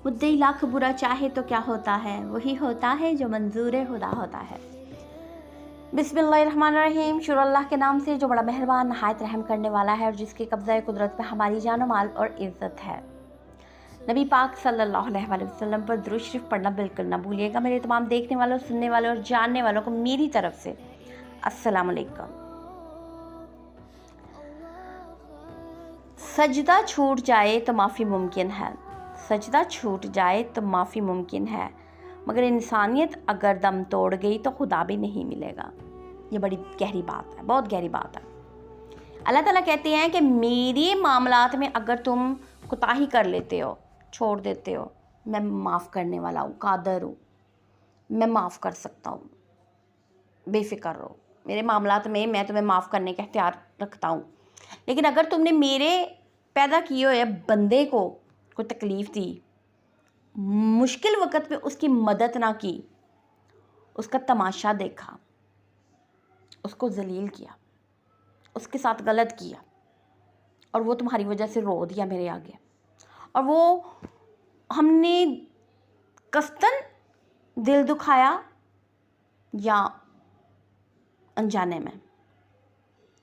मुद्दई लाख बुरा चाहे तो क्या होता है, वही होता है जो मंजूर खुदा होता है। बिस्मिल्लाहिर्रहमानिर्रहीम। शुरू अल्लाह के नाम से जो बड़ा मेहरबान नहायत रहम करने वाला है और जिसके कब्ज़ा कुदरत पे हमारी जान माल और इज़्ज़त है। नबी पाक सल्लल्लाहु अलैहि वसल्लम पर दुरूद शरीफ पढ़ना बिल्कुल ना भूलिएगा। मेरे तमाम देखने वालों, सुनने वालों और जानने वालों को मेरी तरफ से अस्सलाम वालेकुम। सजदा छूट जाए तो माफ़ी मुमकिन है, सजदा छूट जाए तो माफ़ी मुमकिन है, मगर इंसानियत अगर दम तोड़ गई तो खुदा भी नहीं मिलेगा। ये बड़ी गहरी बात है, बहुत गहरी बात है। अल्लाह ताला कहते हैं कि मेरे मामलात में अगर तुम कोताही कर लेते हो, छोड़ देते हो, मैं माफ़ करने वाला हूँ, कादर हूँ, मैं माफ़ कर सकता हूँ, बेफिक्र रहो। मेरे मामलात में मैं तुम्हें माफ़ करने का इख्तियार रखता हूँ। लेकिन अगर तुमने मेरे पैदा किए हुए बंदे को कोई तकलीफ़ दी, मुश्किल वक़्त पे उसकी मदद ना की, उसका तमाशा देखा, उसको ज़लील किया, उसके साथ गलत किया और वो तुम्हारी वजह से रो दिया मेरे आगे, और वो हमने कस्तन दिल दुखाया या अनजाने में,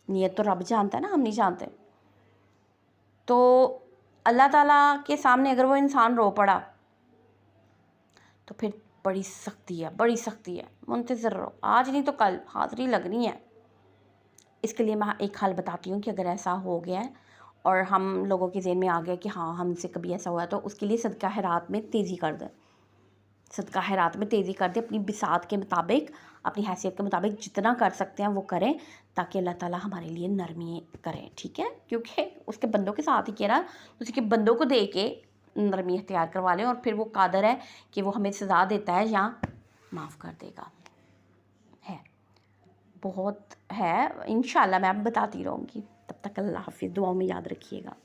नियत तो रब जानता है ना, हम नहीं जानते। तो अल्लाह ताला के सामने अगर वो इंसान रो पड़ा तो फिर बड़ी सख्ती है, बड़ी सख्ती है। मुंतज़िर रहो, आज नहीं तो कल हाज़िरी लगनी है। इसके लिए मैं एक हल बताती हूँ कि अगर ऐसा हो गया है और हम लोगों के ज़हन में आ गया कि हाँ हमसे कभी ऐसा हुआ, तो उसके लिए सदका खैरात में तेज़ी कर दें। सदका खैरात में तेज़ी कर दें, अपनी बिसात के मुताबिक, अपनी हैसियत के मुताबिक जितना कर सकते हैं वो करें, ताकि अल्लाह ताला हमारे लिए नरमी करें, ठीक है। क्योंकि उसके बंदों के साथ ही किया ना, उसके बंदों को दे के नरमी इख्तियार करवा लें, और फिर वो कादर है कि वो हमें सज़ा देता है या माफ़ कर देगा। है बहुत है, इंशाअल्लाह मैं अब बताती रहूँगी। तब तक अल्लाह हाफ़िज़, दुआओं में याद रखिएगा।